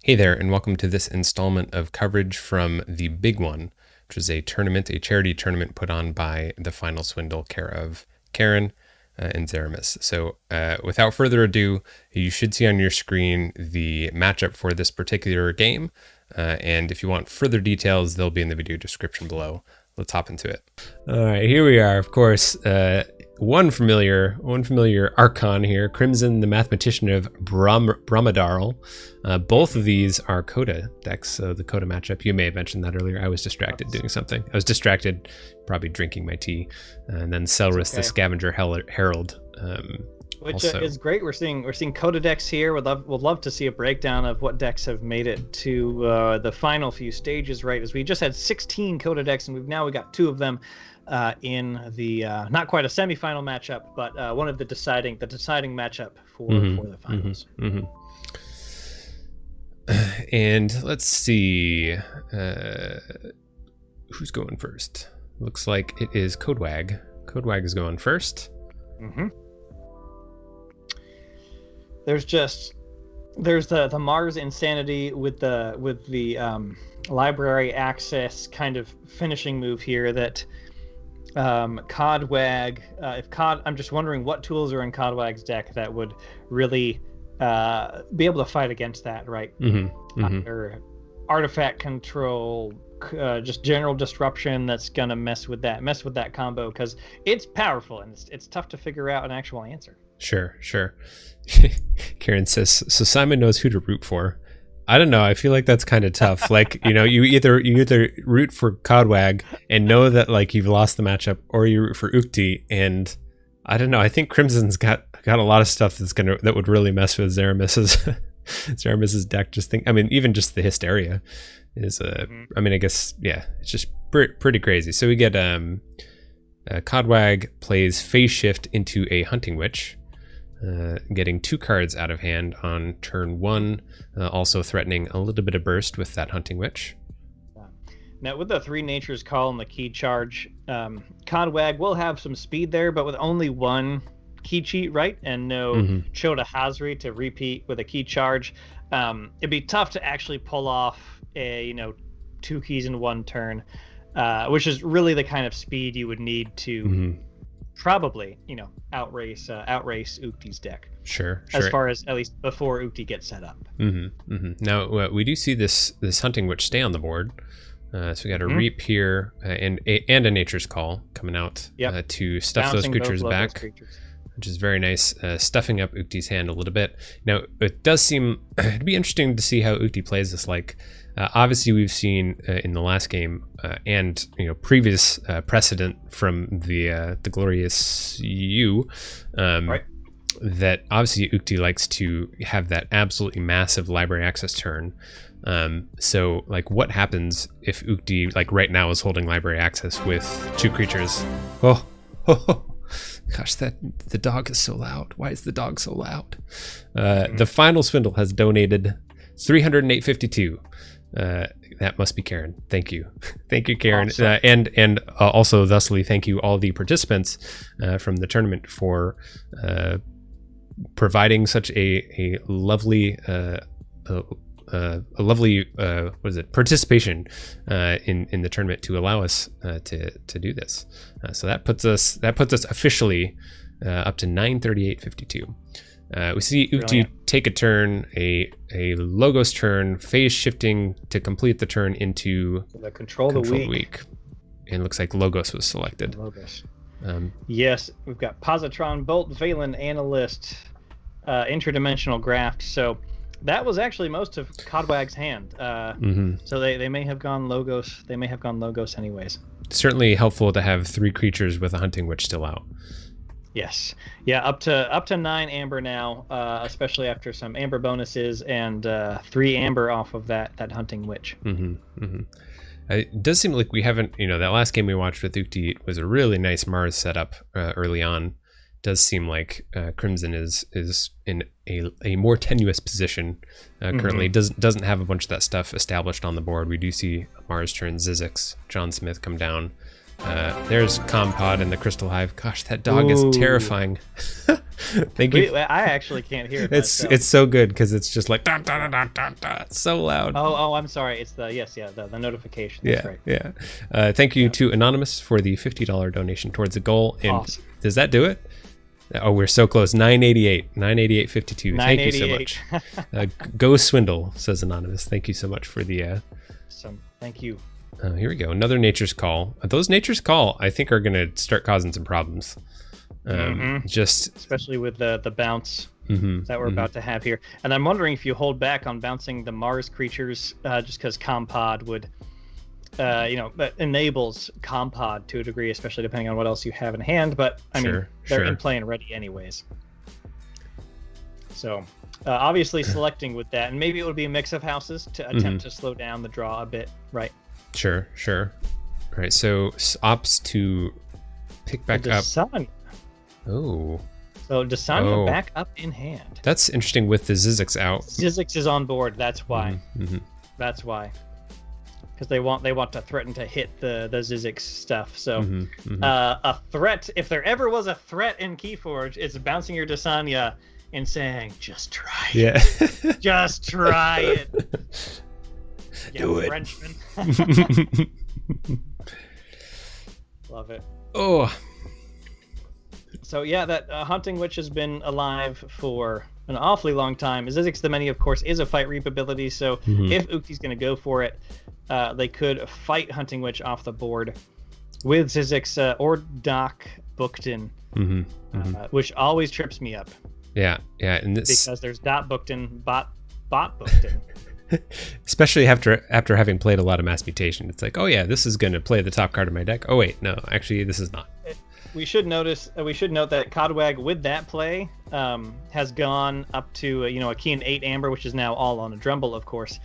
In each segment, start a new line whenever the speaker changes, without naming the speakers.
Hey there, and welcome to this installment of coverage from The Big One, which is a tournament, a charity tournament put on by The Final Swindle, care of Karen and Zeramis. So without further ado, you should see on your screen the matchup for this particular game. And if you want further details, they'll be in the video description below. Let's hop into it. All right, here we are. Of course, one familiar Archon here, Crimson, the Mathematician of Brahmadarl. Both of these are Coda decks, so the Coda matchup. You may have mentioned that earlier. I was distracted doing something. I was distracted, probably drinking my tea. And then Celrus, the Scavenger Herald.
Which is great. We're seeing Coda decks here. Would love to see a breakdown of what decks have made it to the final few stages. Right, as we just had 16 Coda decks, and we got 2 of them in the not quite a semifinal matchup, but one of the deciding matchup for the finals.
And let's see who's going first. Looks like it is CodWag. CodWag is going first.
There's the Mars insanity with the library access kind of finishing move here that CodWag, I'm just wondering what tools are in CodWag's deck that would really be able to fight against that, right? Or artifact control, just general disruption that's gonna mess with that combo, because it's powerful and it's tough to figure out an actual answer.
Sure. Karen says, so Simon knows who to root for. I don't know. I feel like that's kind of tough. Like, you either root for CodWag and know that like you've lost the matchup, or you root for Uchti, and I don't know. I think Crimson's got a lot of stuff that would really mess with Zeramis's deck. Even just the Hysteria is I guess, yeah, it's just pretty crazy. So we get CodWag plays Phase Shift into a Hunting Witch, getting 2 cards out of hand on turn 1, also threatening a little bit of burst with that Hunting Witch.
Now, with the 3 Natures Call and the Key Charge, CodWag will have some speed there, but with only 1 key cheat, right, and no Chota Hazri to repeat with a Key Charge, it'd be tough to actually pull off a 2 keys in 1 turn, which is really the kind of speed you would need to probably outrace Uchti's deck.
Sure.
As far as at least before Uchti gets set up.
Now we do see this Hunting Witch stay on the board, so we got a Reap here and a Nature's Call coming out to stuff those creatures back, which is very nice, stuffing up Uchti's hand a little bit. Now it does seem to be interesting to see how Uchti plays this. Like obviously we've seen in the last game and previous precedent from the glorious you, that obviously Uchti likes to have that absolutely massive library access turn. So like what happens if Uchti like right now is holding library access with 2 creatures? Gosh, the dog is so loud. Why is the dog so loud? The Final Swindle has donated $308.52. That must be Karen. Thank you. Thank you, Karen. Awesome. And also thusly thank you all the participants from the tournament for providing such a lovely participation in the tournament to allow us to do this. So that puts us officially up to 938.52. We see Uchti take a turn, a Logos turn, phase shifting to complete the turn into
the Control the Weak.
And it looks like Logos was selected.
Logos. Yes, we've got Positron, Bolt, Valen, Analyst, Interdimensional Graft. So that was actually most of CodWag's hand. So they may have gone Logos. They may have gone Logos anyways.
Certainly helpful to have 3 creatures with a Hunting Witch still out.
Yes. Yeah, up to 9 amber now, especially after some amber bonuses and 3 amber off of that Hunting Witch.
It does seem like we haven't, that last game we watched with Uchti was a really nice Mars setup early on. Does seem like Crimson is in a more tenuous position currently. Doesn't have a bunch of that stuff established on the board. We do see Mars turn Zizix, John Smith come down. There's Compod in the Crystal Hive. Gosh, that dog is terrifying. Thank you.
I actually can't hear it
It's
myself.
it's so good because it's just like da, da, da, da, da. It's so loud.
Oh, I'm sorry. It's the the notification. That's right.
Yeah. Thank you to Anonymous for the $50 donation towards the goal. And
Awesome.
does that do it? Oh, we're so close. 988.52. Thank you so much. Go Swindle, says Anonymous. Thank you so much for the.
Thank you.
Here we go. Another Nature's Call. Those Nature's Call, I think, are going to start causing some problems. Just
especially with the bounce that we're about to have here. And I'm wondering if you hold back on bouncing the Mars creatures just because Compod would, enables Compod to a degree, especially depending on what else you have in hand. But I mean, they're in play and ready anyways. So obviously selecting with that, and maybe it would be a mix of houses to attempt to slow down the draw a bit, right?
Sure. All right, so opts to pick back up. Oh.
So Desanya back up in hand.
That's interesting with the Zizix out.
Zizix is on board. That's why. That's why. Because they want to threaten to hit the Zizix stuff. So a threat, if there ever was a threat in KeyForge, it's bouncing your Desanya and saying, "Just try it.
Yeah.
Just try it.
Do it.
Frenchman." Love it.
Oh.
So yeah, that Hunting Witch has been alive for an awfully long time. Zizix the Many, of course, is a fight reap ability, so if Uchti's going to go for it, they could fight Hunting Witch off the board with Zizix or Doc Bookton, which always trips me up.
Yeah, and this
because there's Dot Bookton, bot Bookton.
Especially after having played a lot of Mass Mutation, it's like, oh yeah, this is going to play the top card of my deck. Oh wait, no, actually this is not.
We should note that CodWag with that play has gone up to a key and 8 Amber, which is now all on a Drumble, of course.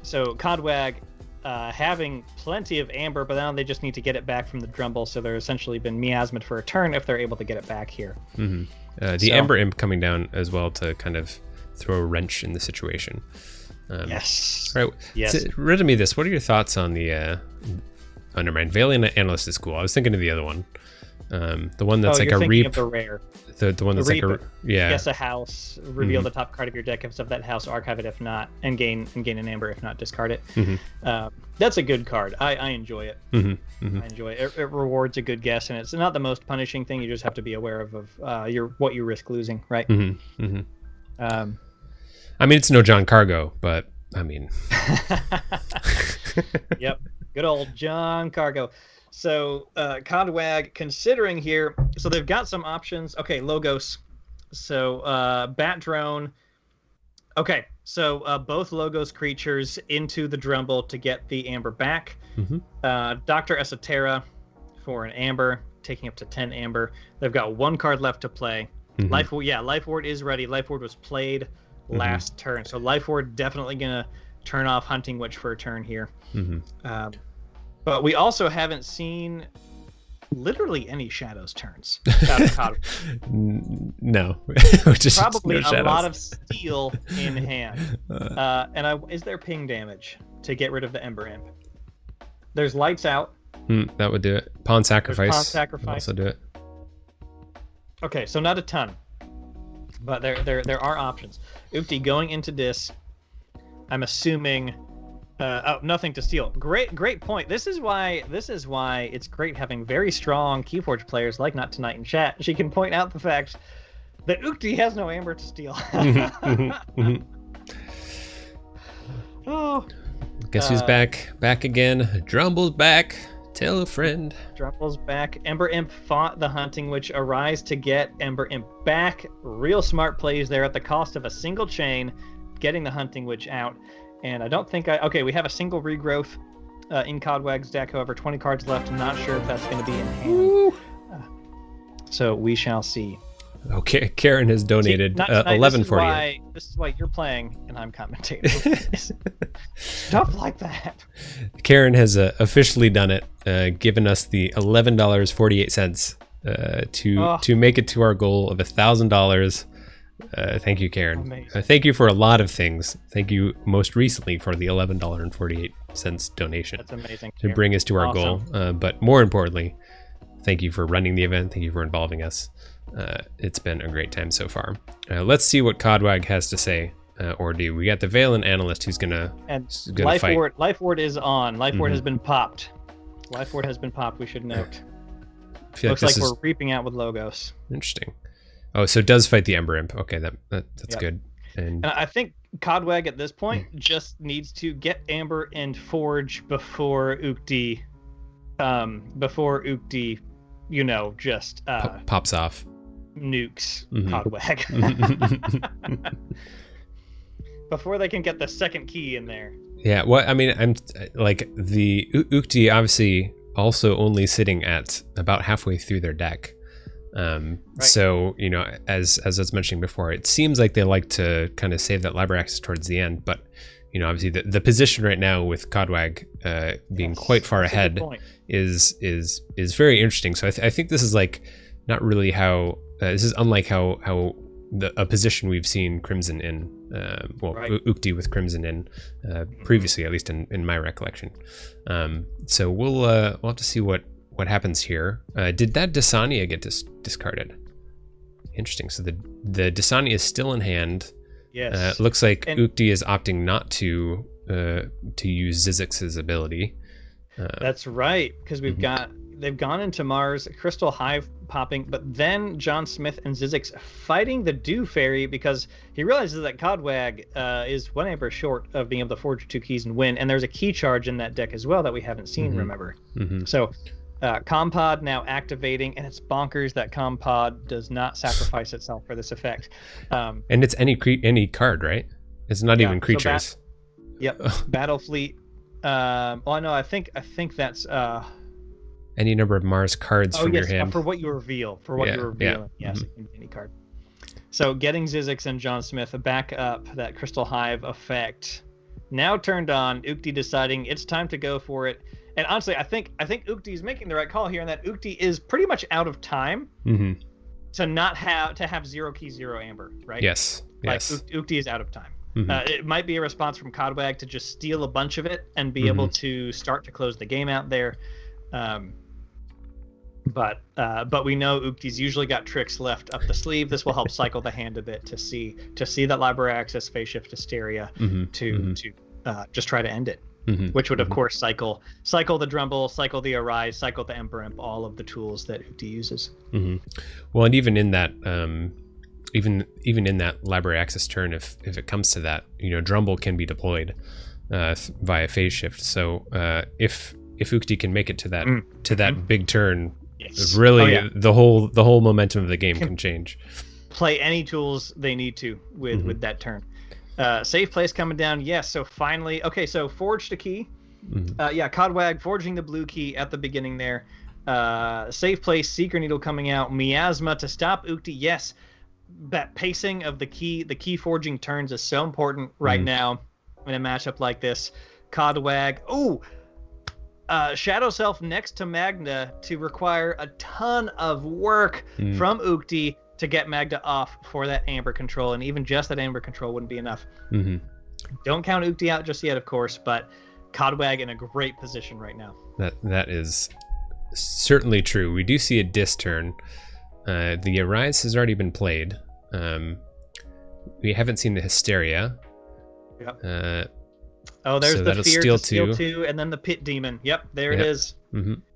So CodWag having plenty of Amber, but now they just need to get it back from the Drumble, so they're essentially been miasmed for a turn if they're able to get it back here.
The Amber Imp coming down as well to kind of throw a wrench in the situation.
Yes.
Right.
Yes.
So, riddle me this. What are your thoughts on the? Never mind. Valiant Analyst is cool. I was thinking of the other one. The one that's like a reap.
Of the rare.
The one that's like a
guess a house, reveal the top card of your deck if it's of that house, archive it if not, and gain an Amber if not, discard it. That's a good card. I enjoy it. I enjoy it. It rewards a good guess, and it's not the most punishing thing. You just have to be aware of what you risk losing, right?
I mean, it's no John Cargo, but I mean.
Yep. Good old John Cargo. So CodWag considering here, so they've got some options. Okay, Logos. So Bat Drone. Okay, so both Logos creatures into the Drumble to get the Amber back. Dr. Esoterra for an Amber, taking up to 10 Amber. They've got one card left to play. Life Ward is ready. Life Ward was played last turn. So Life Ward definitely going to turn off Hunting Witch for a turn here. But we also haven't seen literally any Shadows turns out of CodWag.
No.
Just probably a lot of steel in hand. Is there ping damage to get rid of the Ember Imp? There's Lights Out.
That would do it. Pawn Sacrifice.
Pawn Sacrifice.
Also do it.
Okay, so not a ton. But there are options. Uchti going into this. I'm assuming nothing to steal. Great point. This is why it's great having very strong KeyForge players like Not Tonight in chat. She can point out the fact that Uchti has no Amber to steal. Oh,
guess who's back again? Drumble's back. Tell a friend.
Drumble's back. Ember Imp fought the Hunting Witch. Arise to get Ember Imp back. Real smart plays there at the cost of a single chain, getting the Hunting Witch out. And I don't think we have a single regrowth in CodWag's deck. However, 20 cards left. I'm not sure if that's going to be in hand. So we shall see.
Okay, Karen has donated 1148.
This is why you're playing and I'm commentating. Stuff like that.
Karen has officially done it, given us the $11.48 to make it to our goal of $1,000. Thank you, Karen. Thank you for a lot of things. Thank you most recently for the $11.48 donation.
That's amazing.
To bring us to our goal. But more importantly, Thank you for running the event. Thank you for involving us. It's been a great time so far. Let's see what CodWag has to say. Or do we got the Valen analyst who's gonna fight?
Life Ward is on. Life Ward has been popped. Life Ward has been popped. We should note. Looks like we're reaping out with Logos.
Interesting. Oh, so it does fight the Ember Imp. Okay, that's good. And
I think CodWag at this point just needs to get Amber and Forge before Uchti. Just
pops off.
Nukes CodWag. Before they can get the second key in there.
Yeah, well, I mean, I'm like the Uchti obviously also only sitting at about halfway through their deck. Right. So, as I was mentioning before, it seems like they like to kind of save that library access towards the end. But, obviously the position right now with CodWag being quite far ahead is very interesting. So I think this is like not really how this is unlike how a position we've seen Crimson in, Uchti with Crimson in previously, at least in my recollection. So we'll have to see what happens here. Did that Dasania get discarded? Interesting. So the Dasania is still in hand.
Yes.
Looks like Uchti is opting not to use Zizix's ability.
That's right, because they've gone into Mars, Crystal Hive popping, but then John Smith and Zizix fighting the Dew Fairy because he realizes that CodWag is 1 amber short of being able to forge 2 keys and win, and there's a key charge in that deck as well that we haven't seen, remember? So Compod now activating, and it's bonkers that Compod does not sacrifice itself for this effect.
And it's any card, right? It's not even creatures.
Battle Fleet. I think that's
any number of Mars cards from your hand.
For what you reveal. You're revealing. Yes, it can be any card. So getting Zizix and John Smith back up, that Crystal Hive effect now turned on. Uchti deciding it's time to go for it. And honestly, I think Uchti is making the right call here, in that Uchti is pretty much out of time to not have 0 key 0 amber, right?
Yes.
Uchti is out of time. It might be a response from CodWag to just steal a bunch of it and be able to start to close the game out there. But we know Uchti's usually got tricks left up the sleeve. This will help cycle the hand a bit to see that library access phase shift hysteria to just try to end it. Which would of course cycle the Drumble, cycle the Arise, cycle the Ember Imp, all of the tools that Uchti uses.
Well, and even in that even in that library access turn, if it comes to that, Drumble can be deployed via phase shift. So if Uchti can make it to that big turn, really the whole momentum of the game can change.
Play any tools they need to with that turn. Safe place coming down. Yes. So finally, so forged a key. CodWag forging the blue key at the beginning there. Safe place, Seeker Needle coming out. Miasma to stop Uchti. Yes. That pacing of the key forging turns is so important right now in a matchup like this. CodWag. Shadow Self next to Magna to require a ton of work from Uchti to get Magda off for that Amber control, and even just that Amber control wouldn't be enough. Don't count Uchti out just yet, of course, but CodWag in a great position right now.
That is certainly true. We do see a dis turn. The Arise has already been played. We haven't seen the Hysteria.
Yep. There's the Fear to steal 2, and then the Pit Demon. Yep, there it is.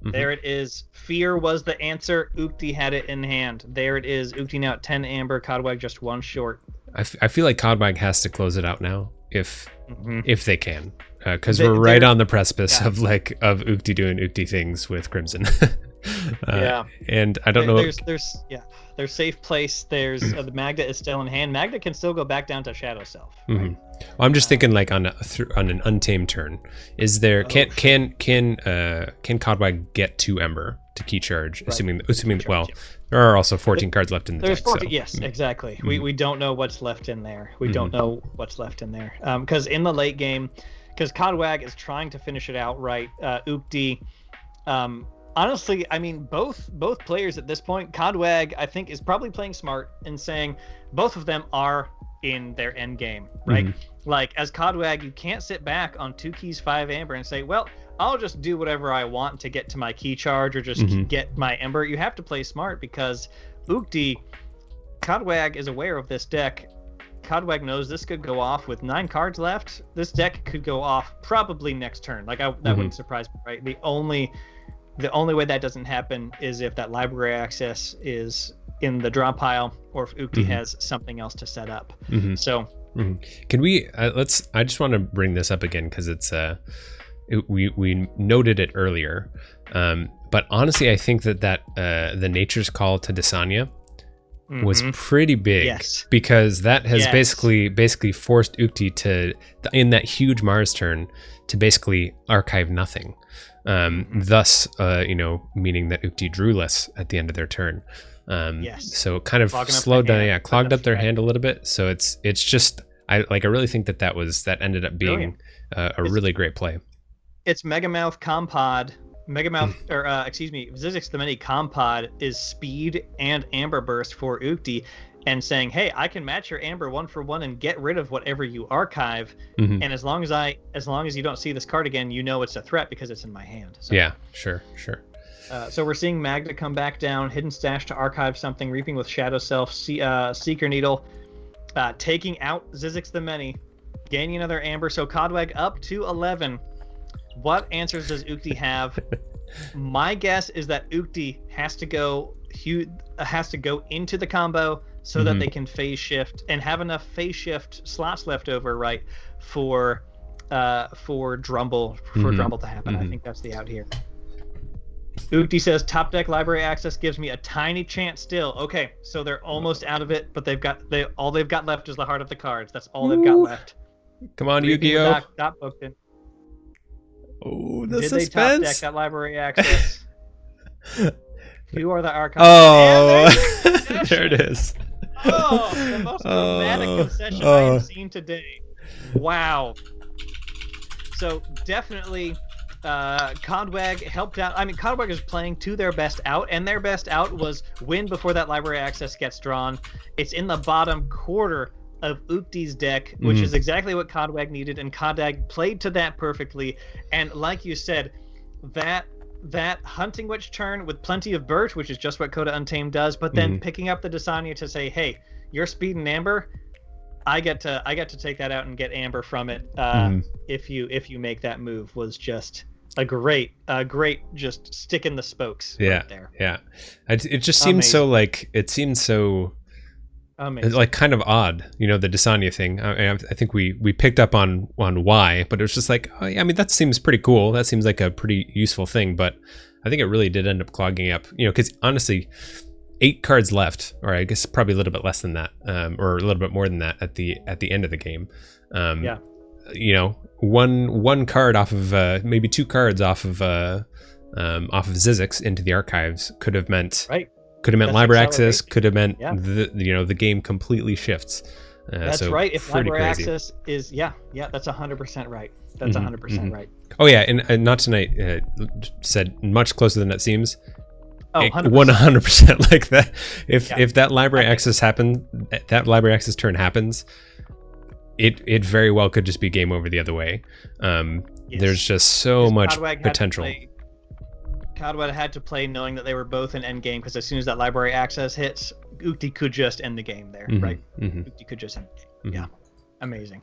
There it is. Fear was the answer. Uchti had it in hand. There it is. Uchti now at 10 amber. CodWag just 1 short.
I feel like CodWag has to close it out now if they can, because we're right on the precipice of Uchti doing Uchti things with Crimson. And I don't know.
There's safe place. There's the Magda is still in hand. Magda can still go back down to Shadow Self. Right?
Well, I'm just thinking like on an untamed turn. Is there can CodWag get 2 Ember to key charge? Right. Assuming there are also 14 cards left in the deck.
14, so. Yes, exactly. We don't know what's left in there. We don't know what's left in there. Because in the late game, because CodWag is trying to finish it out right. Uchti. Honestly, I mean, both players at this point, CodWag, I think, is probably playing smart and saying both of them are in their end game, right? Like, as CodWag, you can't sit back on 2 keys 5 amber and say, well, I'll just do whatever I want to get to my key charge or just get my Ember. You have to play smart because Uchti, CodWag is aware of this deck. CodWag knows this could go off with 9 cards left. This deck could go off probably next turn. Like that wouldn't surprise me, right? The only way that doesn't happen is if that library access is in the draw pile or if Uchti has something else to set up. So
can we I just want to bring this up again because it's we noted it earlier, but honestly I think that the Nature's Call to Desanya was pretty big, because that has basically forced Uchti to, in that huge Mars turn, to basically archive nothing, thus meaning that Uchti drew less at the end of their turn. So it kind of slowed down, clogged up their hand a little bit. So it's just I really think that ended up being a really great play.
It's Megamouth Compod. Zizix the Mini Compod is speed and Amber Burst for Uchti, and saying, hey, I can match your Amber 1-for-1 and get rid of whatever you archive. And as long as you don't see this card again, you know it's a threat because it's in my hand. So,
yeah, sure.
So we're seeing Magda come back down, Hidden Stash to archive something, Reaping with Shadow Self, Seeker Needle, taking out Zizix the Many, gaining another Amber. So CodWag up to 11. What answers does Uchti have? My guess is that Uchti has to go into the combo so that they can phase shift and have enough phase shift slots left over, right, for Drumble Drumble to happen. I think that's the out here. Uchti says top deck library access gives me a tiny chance still. Okay, so they're almost out of it, but all they've got left is the heart of the cards. That's all they've got left.
Come on, Yu-Gi-Oh!
Oh, the suspense! Did they top deck that library access? Who are the archives?
Oh, there it is.
Oh, the most dramatic concession I have seen today. Wow. So definitely, CodWag helped out. I mean, CodWag is playing to their best out, and their best out was win before that library access gets drawn. It's in the bottom quarter of Uchti's deck, which is exactly what CodWag needed, and CodWag played to that perfectly. And like you said, that Hunting Witch turn with plenty of Birch, which is just what Coda Untamed does, but then picking up the Desanya to say, hey, you're speed and Amber, I get to take that out and get Amber from it. If you make that move, was just a great just stick in the spokes right there.
Yeah. It just seemed so
amazing.
Like kind of odd, the Desanya thing. I think we picked up on why, but it was just like, oh, yeah, I mean, that seems pretty cool. That seems like a pretty useful thing, but I think it really did end up clogging up, because honestly, 8 cards left, or I guess probably a little bit less than that, or a little bit more than that at the end of the game. One card off of maybe 2 cards off of Zizix into the archives could have meant library access, could have meant the game completely shifts.
That's right. If library access is that's 100% right. That's 100% right.
Oh yeah, and Not Tonight said much closer than it seems.
Oh, 100%.
100% like that. If that library access turn happens, it very well could just be game over the other way. There's just so much potential.
CodWag had to play knowing that they were both in end game, because as soon as that library access hits, Uchti could just end the game there, right? Uchti could just end the game. Yeah, amazing.